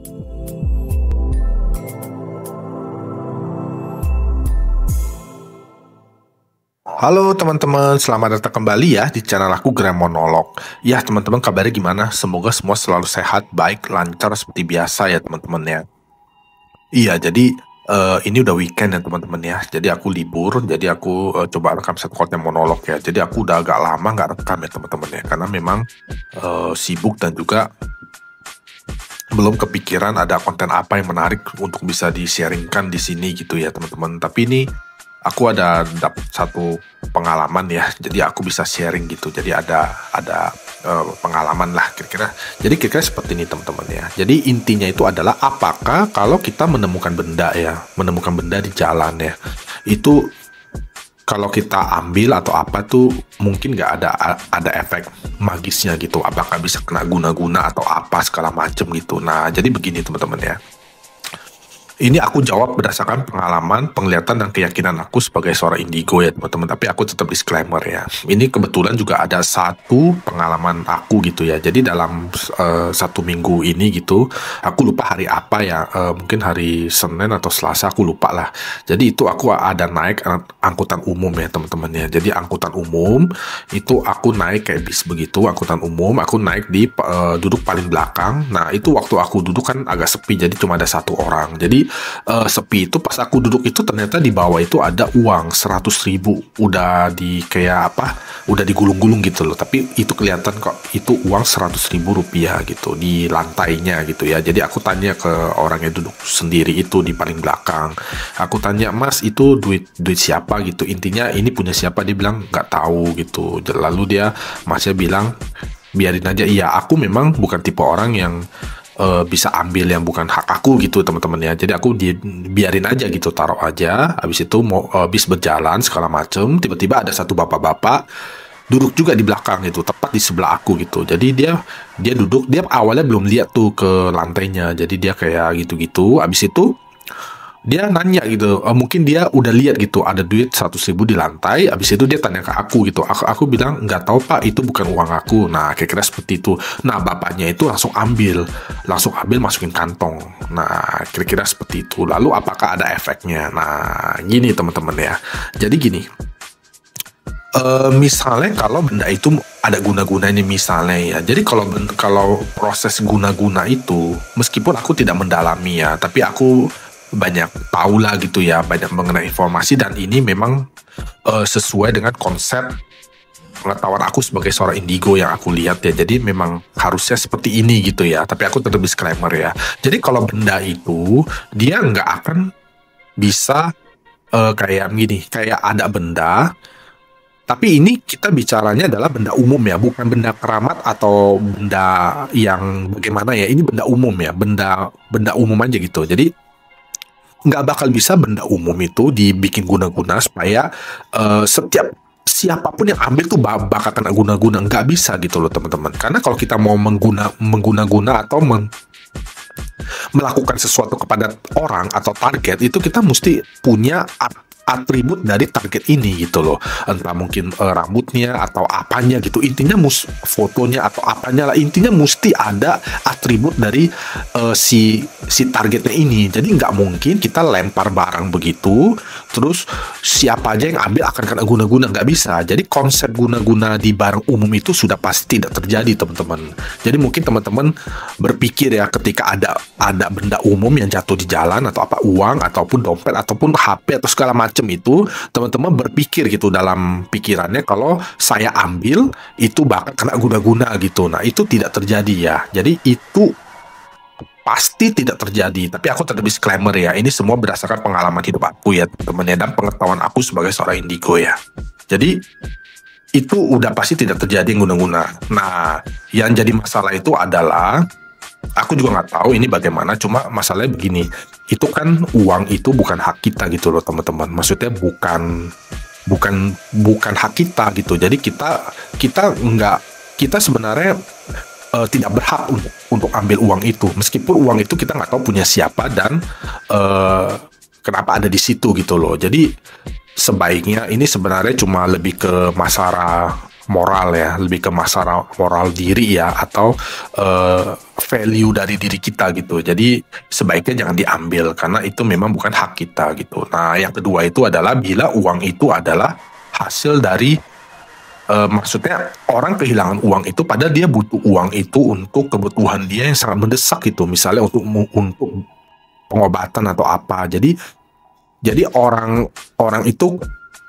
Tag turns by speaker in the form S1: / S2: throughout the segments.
S1: Halo teman-teman, selamat datang kembali ya di channel aku Grand Monolog. Ya teman-teman, kabarnya gimana? Semoga semua selalu sehat, baik, lancar seperti biasa ya teman-teman ya. Iya, jadi ini udah weekend ya teman-teman ya. Jadi aku libur, jadi aku coba rekam satu konten monolog ya. Jadi aku udah agak lama nggak rekam ya teman-teman ya, karena memang sibuk dan juga belum kepikiran ada konten apa yang menarik untuk bisa di-sharingkan di sini gitu ya teman-teman. Tapi ini aku ada dapat satu pengalaman ya, jadi aku bisa sharing gitu. Jadi ada pengalaman lah kira-kira. Jadi kira-kira seperti ini teman-teman ya. Jadi intinya itu adalah apakah kalau kita menemukan benda ya, menemukan benda di jalan ya, itu kalau kita ambil atau apa tuh mungkin nggak ada efek magisnya gitu. Apakah bisa kena guna-guna atau apa segala macem gitu. Nah, jadi begini teman-teman ya. Ini aku jawab berdasarkan pengalaman, penglihatan, dan keyakinan aku sebagai seorang indigo ya teman-teman. Tapi aku tetap disclaimer ya. Ini kebetulan juga ada satu pengalaman aku gitu ya. Jadi dalam satu minggu ini gitu, aku lupa hari apa ya. Mungkin hari Senin atau Selasa, aku lupa lah. Jadi itu aku ada naik angkutan umum ya teman-teman ya. Jadi angkutan umum itu aku naik kayak bis begitu, angkutan umum. Aku naik di duduk paling belakang. Nah itu waktu aku duduk kan agak sepi, jadi cuma ada satu orang. Jadi sepi itu pas aku duduk itu ternyata di bawah itu ada uang 100.000 udah di kayak apa, udah digulung-gulung gitu loh, tapi itu kelihatan kok itu uang 100.000 rupiah gitu di lantainya gitu ya. Jadi aku tanya ke orang yang duduk sendiri itu di paling belakang, aku tanya, "Mas, itu duit siapa?" gitu, intinya ini punya siapa. Dia bilang nggak tahu gitu. Lalu masnya bilang, "Biarin aja." Iya, aku memang bukan tipe orang yang bisa ambil yang bukan hak aku gitu teman-teman ya. Jadi aku biarin aja gitu, taruh aja. Habis itu mau bis berjalan segala macem, tiba-tiba ada satu bapak-bapak duduk juga di belakang gitu, tepat di sebelah aku gitu. Jadi dia duduk, dia awalnya belum lihat tuh ke lantainya. Jadi dia kayak gitu-gitu. Habis itu dia nanya gitu, mungkin dia udah lihat gitu ada duit 100.000 di lantai. Abis itu dia tanya ke aku gitu, aku bilang nggak tahu Pak, itu bukan uang aku. Nah kira-kira seperti itu. Nah bapaknya itu langsung ambil masukin kantong. Nah kira-kira seperti itu. Lalu apakah ada efeknya? Nah gini teman-teman ya, jadi gini, misalnya kalau benda itu ada guna-gunanya misalnya ya. Jadi kalau proses guna-guna itu, meskipun aku tidak mendalami ya, tapi aku banyak tahu lah gitu ya, banyak mengenai informasi, dan ini memang sesuai dengan konsep pengetahuan aku sebagai seorang indigo yang aku lihat ya. Jadi memang harusnya seperti ini gitu ya, tapi aku tetap disclaimer ya. Jadi kalau benda itu dia nggak akan bisa kayak gini, kayak ada benda, tapi ini kita bicaranya adalah benda umum ya, bukan benda keramat atau benda yang bagaimana ya. Ini benda umum ya, benda umum aja gitu. Jadi nggak bakal bisa benda umum itu dibikin guna-guna supaya setiap siapapun yang ambil tuh bakal kena guna-guna. Nggak bisa gitu loh teman-teman. Karena kalau kita mau mengguna-guna atau melakukan sesuatu kepada orang atau target, itu kita mesti punya atribut dari target ini gitu loh. Entah mungkin rambutnya atau apanya gitu, intinya fotonya atau apanya lah, intinya mesti ada atribut dari si targetnya ini. Jadi nggak mungkin kita lempar barang begitu terus siapa aja yang ambil akan kena guna-guna, nggak bisa. Jadi konsep guna-guna di barang umum itu sudah pasti tidak terjadi teman-teman. Jadi mungkin teman-teman berpikir ya, ketika ada benda umum yang jatuh di jalan atau apa, uang ataupun dompet ataupun HP atau segala macam itu, teman-teman berpikir gitu dalam pikirannya, kalau saya ambil itu bakal kena guna-guna gitu. Nah itu tidak terjadi ya. Jadi itu pasti tidak terjadi. Tapi aku tetap disclaimer ya, ini semua berdasarkan pengalaman hidup aku ya teman-teman ya, dan pengetahuan aku sebagai seorang indigo ya. Jadi itu udah pasti tidak terjadi guna-guna. Nah yang jadi masalah itu adalah, aku juga nggak tahu ini bagaimana, cuma masalahnya begini, itu kan uang itu bukan hak kita gitu loh teman-teman. Maksudnya bukan hak kita gitu. Jadi kita sebenarnya tidak berhak untuk ambil uang itu, meskipun uang itu kita nggak tahu punya siapa dan kenapa ada di situ gitu loh. Jadi sebaiknya ini sebenarnya cuma lebih ke masalah moral ya, lebih ke masalah moral diri ya, atau value dari diri kita gitu. Jadi sebaiknya jangan diambil karena itu memang bukan hak kita gitu. Nah, yang kedua itu adalah bila uang itu adalah hasil dari maksudnya orang kehilangan uang itu padahal dia butuh uang itu untuk kebutuhan dia yang sangat mendesak gitu. Misalnya untuk pengobatan atau apa. Jadi orang itu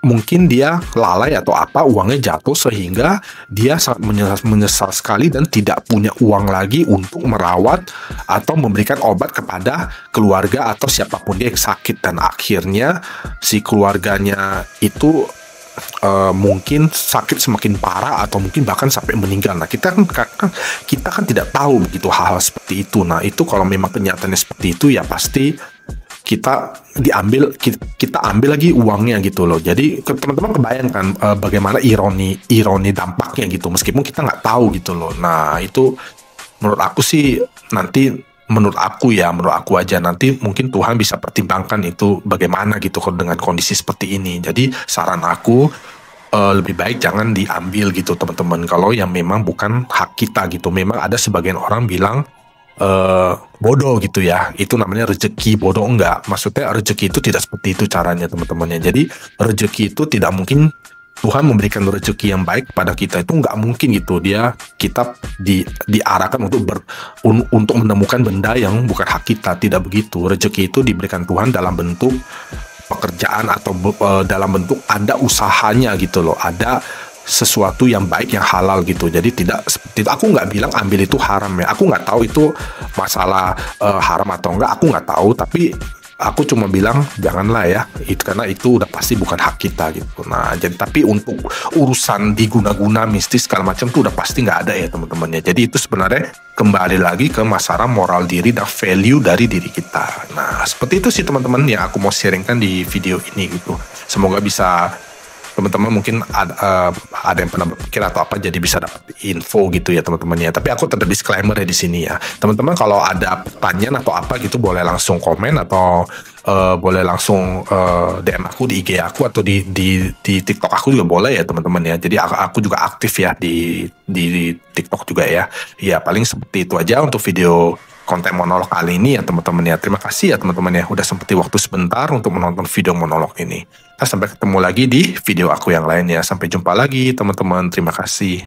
S1: mungkin dia lalai atau apa, uangnya jatuh sehingga dia sangat menyesal sekali dan tidak punya uang lagi untuk merawat atau memberikan obat kepada keluarga atau siapapun dia yang sakit, dan akhirnya si keluarganya itu mungkin sakit semakin parah atau mungkin bahkan sampai meninggal. Nah, kita kan tidak tahu begitu hal-hal seperti itu. Nah, itu kalau memang kenyataannya seperti itu ya pasti kita ambil lagi uangnya gitu loh. Jadi teman-teman kebayangkan bagaimana ironi dampaknya gitu, meskipun kita nggak tahu gitu loh. Nah, itu menurut aku sih nanti, menurut aku aja nanti mungkin Tuhan bisa pertimbangkan itu bagaimana gitu kalau dengan kondisi seperti ini. Jadi saran aku lebih baik jangan diambil gitu teman-teman, kalau yang memang bukan hak kita gitu. Memang ada sebagian orang bilang bodoh gitu ya, itu namanya rezeki. Bodoh enggak, maksudnya rezeki itu tidak seperti itu caranya teman-temannya. Jadi rezeki itu tidak mungkin Tuhan memberikan rezeki yang baik kepada kita, itu nggak mungkin gitu. Kita diarahkan untuk menemukan benda yang bukan hak kita, tidak begitu. Rezeki itu diberikan Tuhan dalam bentuk pekerjaan atau dalam bentuk ada usahanya gitu loh, ada sesuatu yang baik, yang halal gitu. Jadi tidak seperti itu. Aku nggak bilang ambil itu haram ya, aku nggak tahu itu masalah haram atau enggak, aku nggak tahu, tapi aku cuma bilang janganlah ya, itu karena itu udah pasti bukan hak kita gitu. Nah, jadi tapi untuk urusan diguna-guna mistis segala macam tuh udah pasti nggak ada ya teman-temannya. Jadi itu sebenarnya kembali lagi ke masalah moral diri dan value dari diri kita. Nah, seperti itu sih teman-teman yang aku mau sharingkan di video ini gitu. Semoga bisa teman-teman mungkin ada yang pernah berpikir atau apa, jadi bisa dapat info gitu ya teman-teman ya. Tapi aku tetap disclaimer ya di sini ya. Teman-teman kalau ada pertanyaan atau apa gitu boleh langsung komen atau boleh langsung DM aku di IG aku atau di TikTok aku juga boleh ya teman-teman ya. Jadi aku juga aktif ya di TikTok juga ya. Ya paling seperti itu aja untuk video konten monolog kali ini ya teman-teman ya. Terima kasih ya teman-teman ya udah sempetin waktu sebentar untuk menonton video monolog ini. Sampai ketemu lagi di video aku yang lain ya. Sampai jumpa lagi teman-teman. Terima kasih.